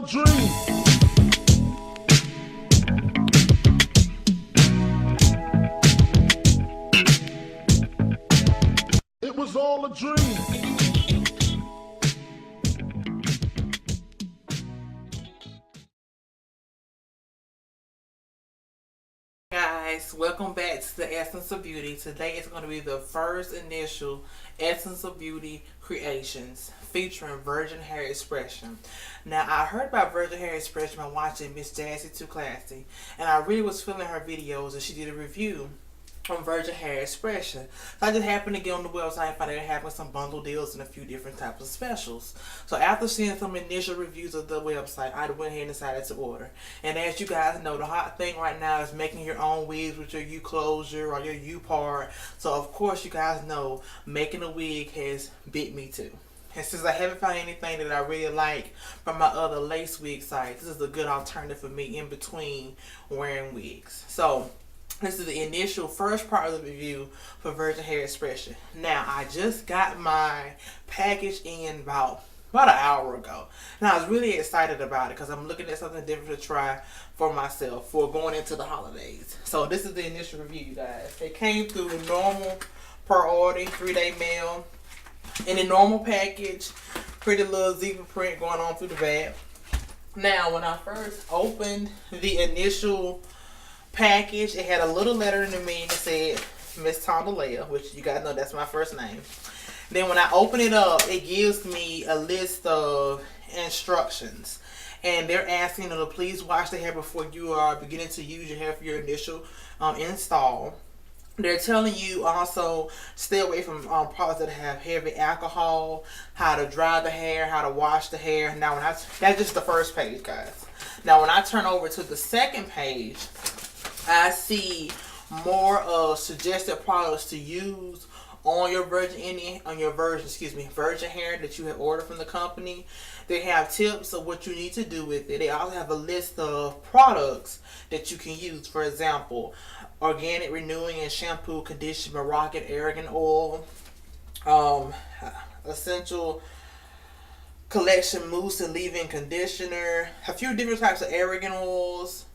dream. It was all a dream. Guys, welcome back to the Essence of Beauty. Today is going to be the first initial Essence of Beauty creations featuring virgin hair expression. Now, I heard about virgin hair expression by watching Miss Jazzy Too Classy, and I really was feeling her videos, and she did a review on virgin hair expression. So I just happened to get on the website and find out they're having some bundle deals and a few different types of specials. So after seeing some initial reviews of the website, I went ahead and decided to order. And as you guys know, the hot thing right now is making your own wigs with your U closure or your U part. So of course you guys know making a wig has bit me too. And since I haven't found anything that I really like from my other lace wig sites, this is a good alternative for me in between wearing wigs. So this is the initial first part of the review for virgin hair expression. Now, I just got my package in about an hour ago. And I was really excited about it because I'm looking at something different to try for myself for going into the holidays. So this is the initial review, you guys. It came through the normal per order 3-day mail. In a normal package, pretty little zebra print going on through the back. Now, when I first opened the initial package, it had a little letter in the meaning that said Miss Tondalea, which you guys know that's my first name. Then when I open it up, it gives me a list of instructions, and they're asking you to please wash the hair before you are beginning to use your hair for your initial install. They're telling you also stay away from products that have heavy alcohol, how to dry the hair, how to wash the hair. Now, that's just the first page, guys. Now, when I turn over to the second page, I see more suggested products to use on your virgin hair that you have ordered from the company. They have tips of what you need to do with it. They also have a list of products that you can use. For example, organic renewing and shampoo, condition, Moroccan argan oil, essential collection mousse and leave-in conditioner, a few different types of argan oils,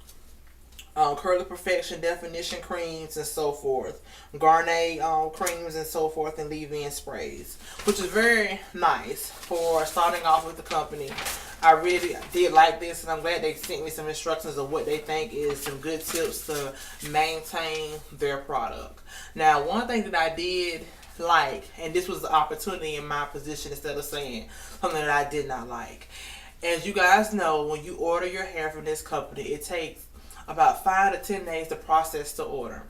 curly perfection definition creams and so forth, Garnier creams and so forth, and leave-in sprays, which is very nice for starting off with the company. I really did like this, and I'm glad they sent me some instructions of what they think is some good tips to maintain their product. Now, one thing that I did like, and this was the opportunity in my position instead of saying something that I did not like. As you guys know, when you order your hair from this company, it takes about 5 to 10 days to process the order.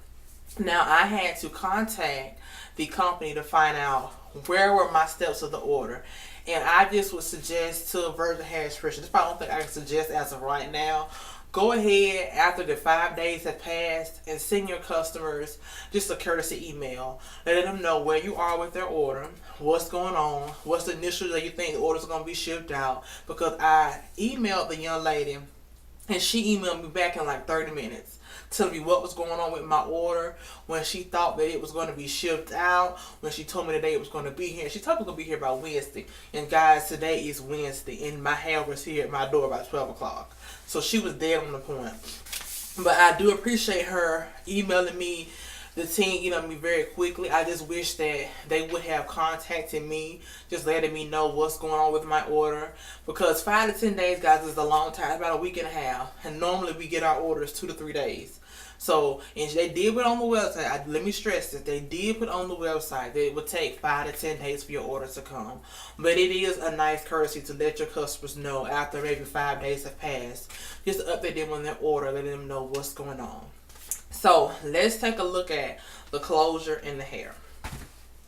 Now, I had to contact the company to find out where were my steps of the order. And I just would suggest to virgin hair expression, this probably one thing I can suggest as of right now, go ahead after the 5 days have passed and send your customers just a courtesy email. Let them know where you are with their order, what's going on, what's the initial that you think the order's going to be shipped out. Because I emailed the young lady, and she emailed me back in like 30 minutes, telling me what was going on with my order, when she thought that it was going to be shipped out, when she told me the day it was going to be here. She told me it was going to be here by Wednesday. And guys, today is Wednesday, and my hair was here at my door by 12 o'clock. So she was dead on the point. But I do appreciate her emailing me, the team emailed me very quickly. I just wish that they would have contacted me, just letting me know what's going on with my order. Because 5 to 10 days, guys, is a long time. It's about a week and a half. And normally we get our orders 2 to 3 days. So, and they did put on the website, let me stress this, they did put on the website that it would take 5 to 10 days for your order to come. But it is a nice courtesy to let your customers know after maybe 5 days have passed, just to update them on their order, letting them know what's going on. So, let's take a look at the closure and the hair.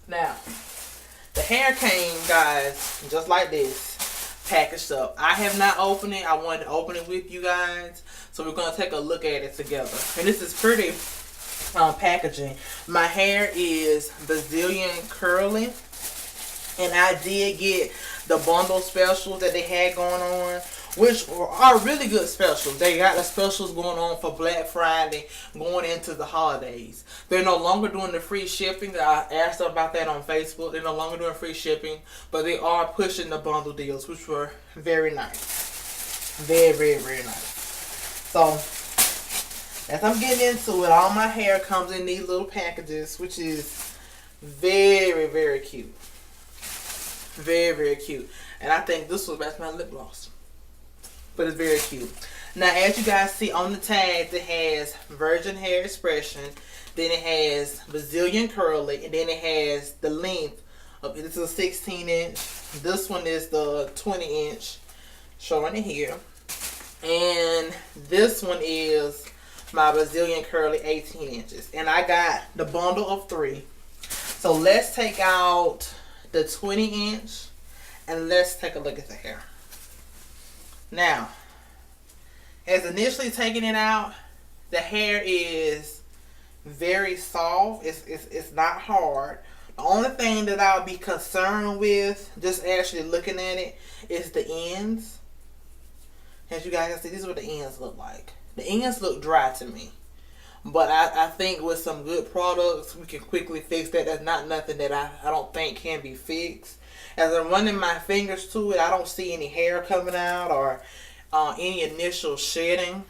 Now, the hair came, guys, just like this, packaged up. I have not opened it. I wanted to open it with you guys. So, we're going to take a look at it together. And this is pretty packaging. My hair is Brazilian curly. And I did get the bundle specials that they had going on, which are really good specials. They got the specials going on for Black Friday going into the holidays. They're no longer doing the free shipping. I asked them about that on Facebook. They're no longer doing free shipping, but they are pushing the bundle deals, which were very nice. Very, very, very nice. So, as I'm getting into it, all my hair comes in these little packages, which is very, very cute. Very, very cute. And I think this was best my lip gloss. But it's very cute. Now, as you guys see on the tags, it has virgin hair expression. Then it has Brazilian curly. And then it has the length of, this is a 16 inch. This one is the 20 inch. Showing it here. And this one is my Brazilian curly 18 inches. And I got the bundle of 3. So let's take out the 20 inch. And let's take a look at the hair. Now, as initially taking it out, the hair is very soft. It's not hard. The only thing that I'll be concerned with, just actually looking at it, is the ends. As you guys can see, this is what the ends look like. The ends look dry to me. But I think with some good products, we can quickly fix that. That's not nothing that I don't think can be fixed. As I'm running my fingers to it, I don't see any hair coming out or any initial shedding.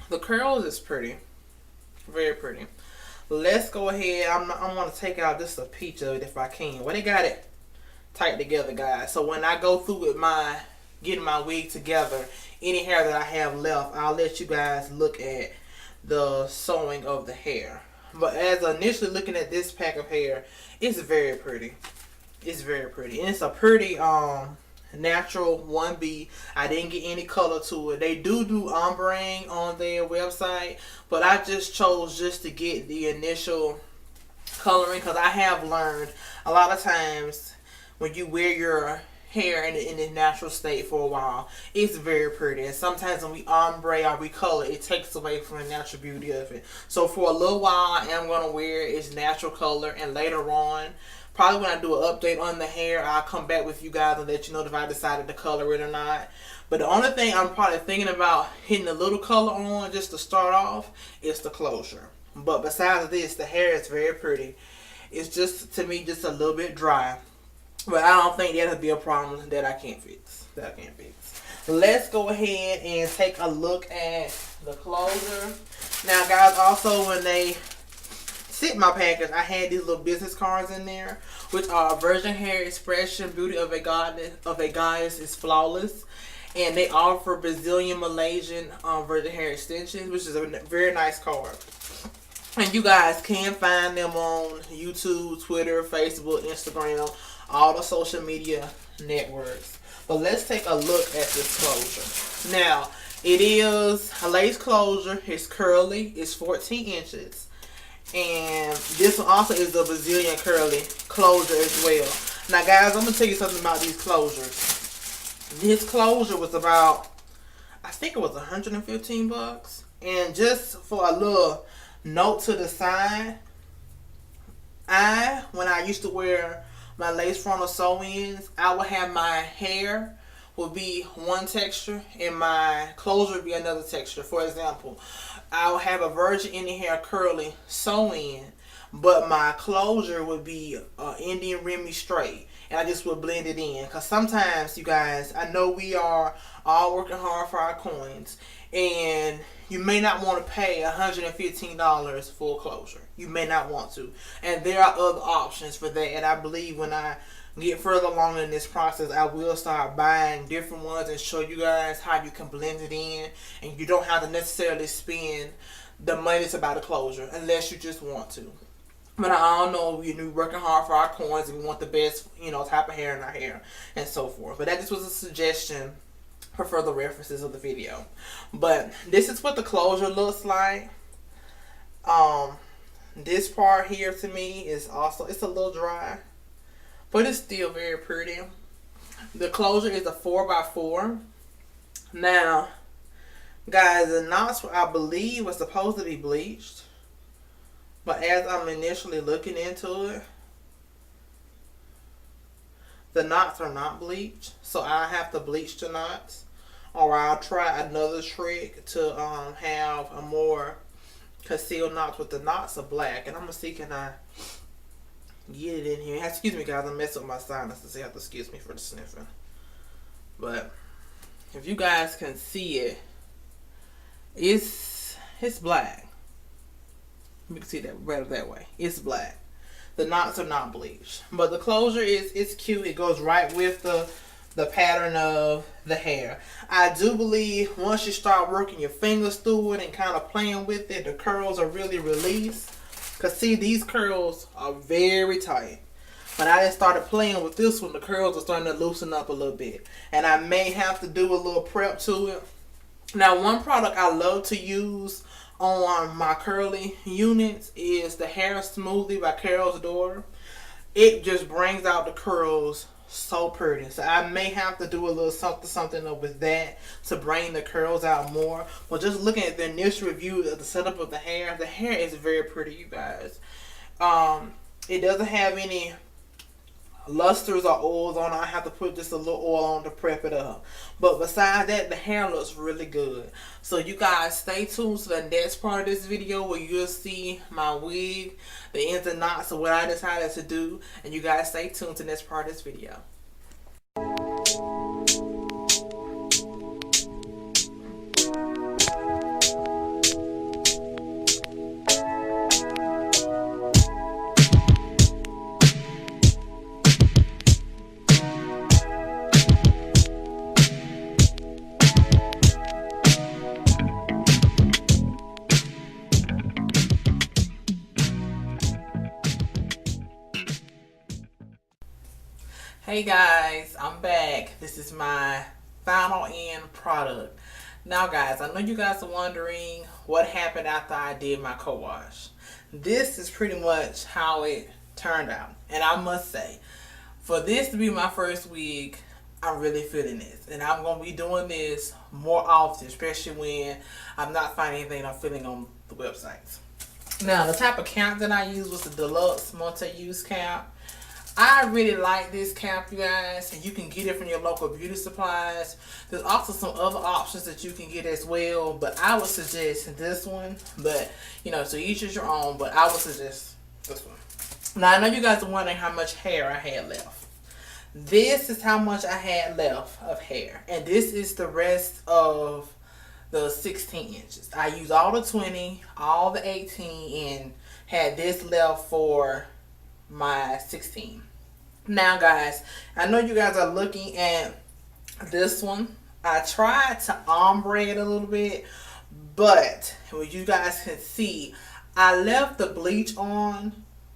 The curls is pretty. Very pretty. Let's go ahead. I'm going to take out just a peach of it if I can. Well, they got it tight together, guys. So when I go through with getting my wig together, any hair that I have left, I'll let you guys look at the sewing of the hair. But as initially looking at this pack of hair, it's very pretty. It's very pretty. And it's a pretty natural 1B. I didn't get any color to it. They do ombre on their website, but I just chose just to get the initial coloring, because I have learned a lot of times when you wear your hair in its natural state for a while, it's very pretty. And sometimes when we ombre or we color, it takes away from the natural beauty of it. So for a little while, I am going to wear its natural color, and later on, probably when I do an update on the hair, I'll come back with you guys and let you know if I decided to color it or not. But the only thing I'm probably thinking about hitting a little color on just to start off is the closure. But besides this, the hair is very pretty. It's just, to me, just a little bit dry. But I don't think that'll be a problem that I can't fix. Let's go ahead and take a look at the closure. Now, guys, also when they sent my package, I had these little business cards in there, which are Virgin Hair Expression, Beauty of a Goddess is Flawless. And they offer Brazilian, Malaysian virgin hair extensions, which is a very nice card. And you guys can find them on YouTube, Twitter, Facebook, Instagram, all the social media networks. But let's take a look at this closure. Now, it is a lace closure. It's curly. It's 14 inches. And this one also is a Brazilian curly closure as well. Now, guys, I'm going to tell you something about these closures. This closure was about, I think it was 115 bucks. And just for a little note to the side, when I used to wear my lace frontal sew-ins, I would have my hair would be one texture and my closure would be another texture. For example, I would have a virgin Indian hair curly sew-in, but my closure would be Indian Remy straight. And I just would blend it in. Because sometimes, you guys, I know we are all working hard for our coins. And you may not want to pay $115 for closure. You may not want to. And there are other options for that. And I believe when I get further along in this process, I will start buying different ones and show you guys how you can blend it in. And you don't have to necessarily spend the money to buy the closure unless you just want to. But I all know we're working hard for our coins and we want the best, type of hair in our hair and so forth. But that just was a suggestion for further references of the video. But this is what the closure looks like. This part here to me is also, it's a little dry, but it's still very pretty. The closure is a 4x4. Now, guys, the knots I believe was supposed to be bleached. But as I'm initially looking into it, the knots are not bleached. So I have to bleach the knots. Or I'll try another trick to have a more concealed knots with the knots of black. And I'm going to see, can I get it in here. Excuse me, guys. I'm messing with my sinuses. So you have to excuse me for the sniffing. But if you guys can see it, it's black. You can see that better that way. It's black. The knots are not bleached, but the closure is cute. It goes right with the pattern of the hair. I do believe once you start working your fingers through it and kind of playing with it, the curls are really released. Cause see, these curls are very tight. When I just started playing with this one, the curls are starting to loosen up a little bit, and I may have to do a little prep to it. Now, one product I love to use on my curly units is the Hair Smoothie by Carol's Daughter. It just brings out the curls so pretty. So I may have to do a little something up with that to bring the curls out more. But just looking at the initial review of the setup of the hair is very pretty, you guys. It doesn't have any lusters or oils on it. I have to put just a little oil on to prep it up, but besides that, the hair looks really good. So you guys stay tuned to the next part of this video where you'll see my wig, the ins and outs of what I decided to do, and you guys stay tuned to the next part of this video. Hey guys, I'm back. This is my final end product. Now guys, I know you guys are wondering what happened after I did my co-wash. This is pretty much how it turned out. And I must say, for this to be my first wig, I'm really feeling this. And I'm going to be doing this more often, especially when I'm not finding anything I'm feeling on the websites. Now, the type of cap that I used was the deluxe multi-use cap. I really like this cap, you guys, and you can get it from your local beauty supplies. There's also some other options that you can get as well, but I would suggest this one. But, you know, so each is your own, but I would suggest this one. Now, I know you guys are wondering how much hair I had left. This is how much I had left of hair, and this is the rest of the 16 inches. I used all the 20, all the 18, and had this left for my 16. Now guys, I know you guys are looking at this one. I tried to ombre it a little bit, but what you guys can see, I left the bleach on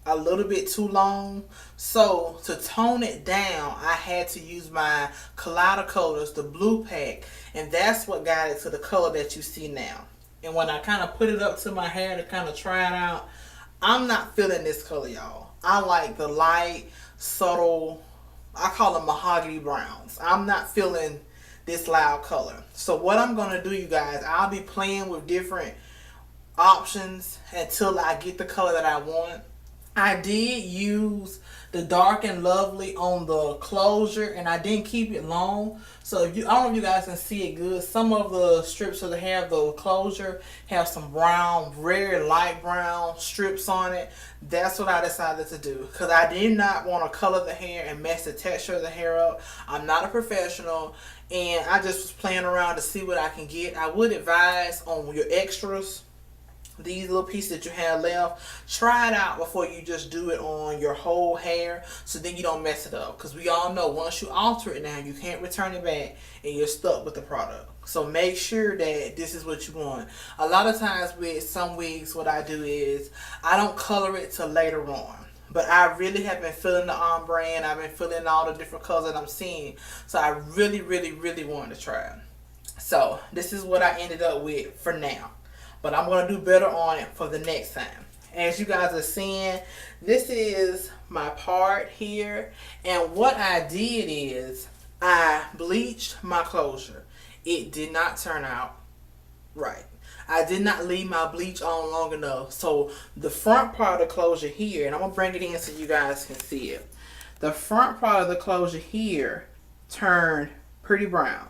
a little bit too long. So to tone it down, I had to use my Collider Colors, the blue pack, and that's what got it to the color that you see now. And when I kind of put it up to my hair to kind of try it out, I'm not feeling this color, y'all. I like the light, subtle, I call them mahogany browns. I'm not feeling this loud color. So what I'm going to do, you guys, I'll be playing with different options until I get the color that I want. I did use the Dark and Lovely on the closure, and I didn't keep it long. So if you, I don't know if you guys can see it good. Some of the strips of the hair of the closure have some brown, very light brown strips on it. That's what I decided to do, because I did not want to color the hair and mess the texture of the hair up. I'm not a professional, and I just was playing around to see what I can get. I would advise on your extras, these little pieces that you have left, try it out before you just do it on your whole hair, so then you don't mess it up. Because we all know once you alter it now, you can't return it back and you're stuck with the product. So make sure that this is what you want. A lot of times with some wigs, what I do is I don't color it till later on. But I really have been feeling the ombre, and I've been feeling all the different colors that I'm seeing. So I really wanted to try it. So this is what I ended up with for now. But I'm going to do better on it for the next time. As you guys are seeing, this is my part here. And what I did is I bleached my closure. It did not turn out right. I did not leave my bleach on long enough. So the front part of the closure here, and I'm going to bring it in so you guys can see it. The front part of the closure here turned pretty brown.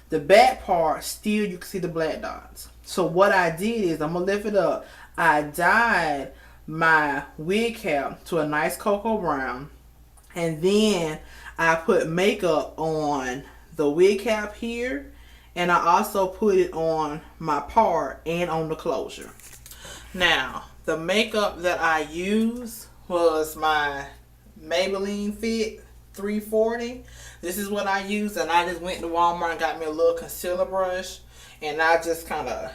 The back part, still you can see the black dots. So what I did is, I'm going to lift it up. I dyed my wig cap to a nice cocoa brown. And then I put makeup on the wig cap here And I also put it on my part and on the closure. Now, the makeup that I used was my Maybelline Fit 340. This is what I used, and I just went to Walmart and got me a little concealer brush, and I just kind of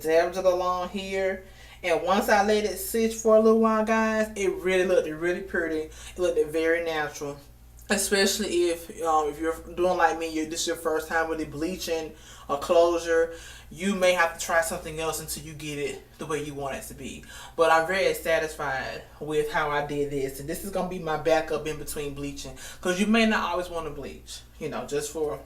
dabbed it along here. And once I let it sit for a little while, guys, it really looked really pretty. It looked very natural. Especially if you're doing like me, this is your first time really bleaching a closure, you may have to try something else until you get it the way you want it to be. But I'm very satisfied with how I did this, and this is gonna be my backup in between bleaching, because you may not always want to bleach, you know, just for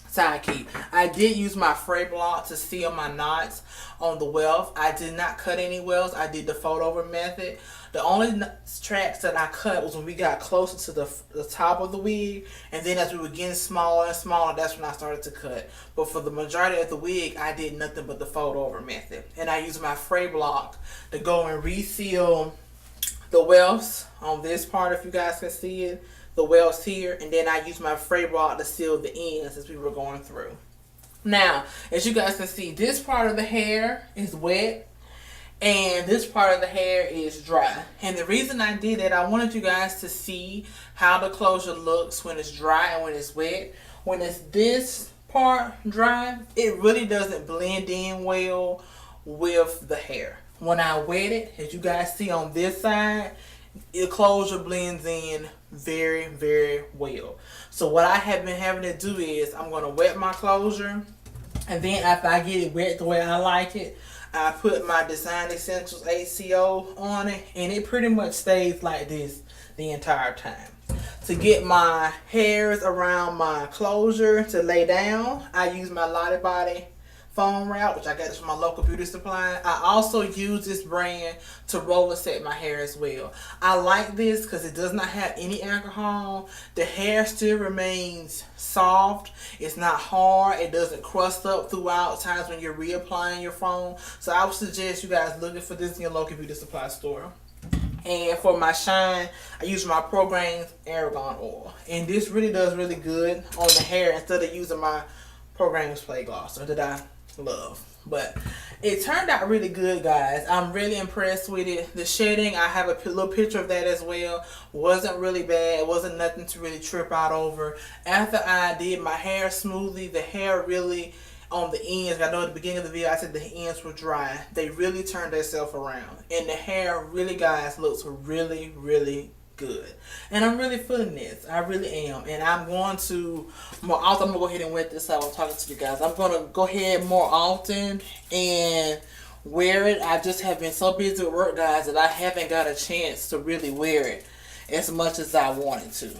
side keep. I did use my fray block to seal my knots on the welt. I did not cut any welts. I did the fold over method. The only tracks that I cut was when we got closer to the top of the wig, and then as we were getting smaller and smaller, that's when I started to cut. But for the majority of the wig, I did nothing but the fold over method. And I used my fray block to go and reseal the welts on this part, if you guys can see it, the welts here, and then I used my fray block to seal the ends as we were going through. Now, as you guys can see, this part of the hair is wet, and this part of the hair is dry. And the reason I did it, I wanted you guys to see how the closure looks when it's dry and when it's wet. When it's this part dry, it really doesn't blend in well with the hair. When I wet it, as you guys see on this side, the closure blends in very, very well. So what I have been having to do is I'm going to wet my closure, and then after I get it wet the way I like it, I put my Design Essentials ACO on it, and it pretty much stays like this the entire time. To get my hairs around my closure to lay down, I use my Lottie Body foam wrap, which I got this from my local beauty supply. I also use this brand to roller set my hair as well. I like this because it does not have any alcohol. The hair still remains soft. It's not hard. It doesn't crust up throughout times when you're reapplying your foam. So I would suggest you guys looking for this in your local beauty supply store. And for my shine, I use my Programs Argan Oil. And this really does really good on the hair instead of using my Programs Play Glosser that I love. But it turned out really good, guys. I'm really impressed with it. The shedding, I have a little picture of that as well, wasn't really bad. It wasn't nothing to really trip out over. After I did my hair smoothly, the hair really on the ends, I know at the beginning of the video I said the ends were dry, they really turned themselves around, and the hair really, guys, looks really, really good. And I'm really feeling this. I really am. And I'm going to more often, I'm gonna go ahead and wear this out while I'm talking to you guys. I'm gonna go ahead more often and wear it. I just have been so busy with work, guys, that I haven't got a chance to really wear it as much as I wanted to.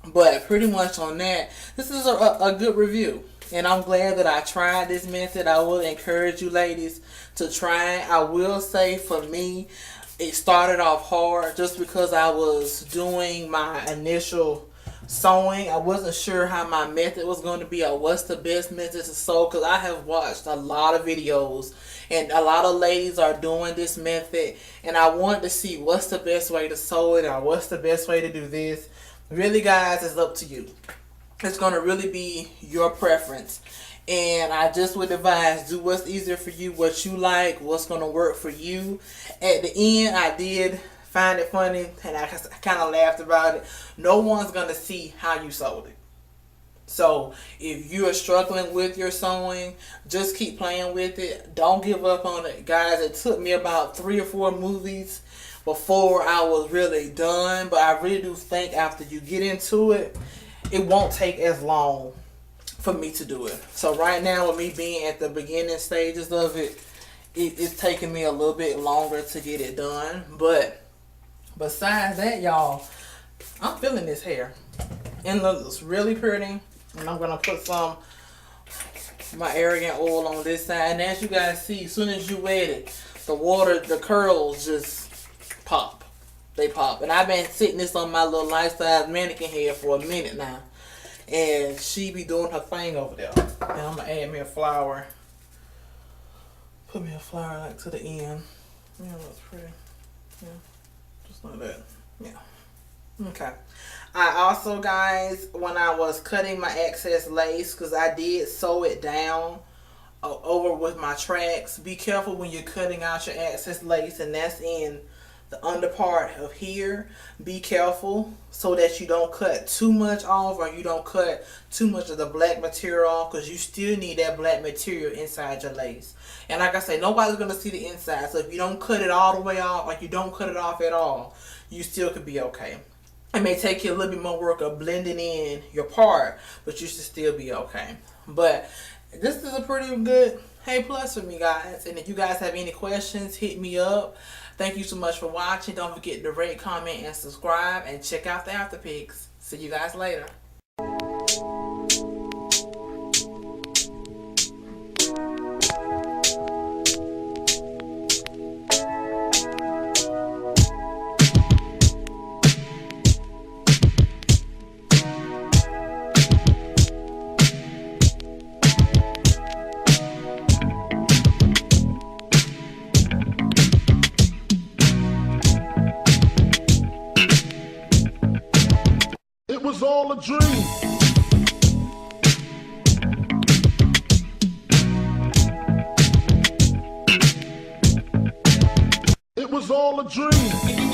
But pretty much on that, this is a good review. And I'm glad that I tried this method. I will encourage you ladies to try it. I will say for me, it started off hard just because I was doing my initial sewing. I wasn't sure how my method was going to be or what's the best method to sew, because I have watched a lot of videos and a lot of ladies are doing this method, and I wanted to see what's the best way to sew it or what's the best way to do this. Really, guys, it's up to you. It's going to really be your preference. And I just would advise, do what's easier for you, what you like, what's going to work for you. At the end, I did find it funny, and I kind of laughed about it. No one's going to see how you sewed it. So if you are struggling with your sewing, just keep playing with it. Don't give up on it. Guys, it took me about 3 or 4 movies before I was really done. But I really do think after you get into it, it won't take as long for me to do it. So right now, with me being at the beginning stages of it, it's taking me a little bit longer to get it done. But besides that, y'all, I'm feeling this hair. And it looks really pretty. And I'm going to put some my argan oil on this side. And as you guys see, as soon as you wet it, the water, the curls just pop. They pop. And I've been sitting this on my little life-size mannequin hair for a minute now. And she be doing her thing over there. And I'm going to add me a flower. Put me a flower like to the end. Yeah, that's pretty. Yeah, just like that. Yeah. Okay. I also, guys, when I was cutting my excess lace, because I did sew it down over with my tracks, be careful when you're cutting out your excess lace, and that's in the under part of here. Be careful so that you don't cut too much off, or you don't cut too much of the black material off, because you still need that black material inside your lace. And like I say, nobody's going to see the inside, so if you don't cut it all the way off, like you don't cut it off at all, you still could be okay. It may take you a little bit more work of blending in your part, but you should still be okay. But this is a pretty good A plus for me, guys. And if you guys have any questions, hit me up. Thank you so much for watching. Don't forget to rate, comment, and subscribe. And check out the after pics. See you guys later. It was all a dream. It was all a dream.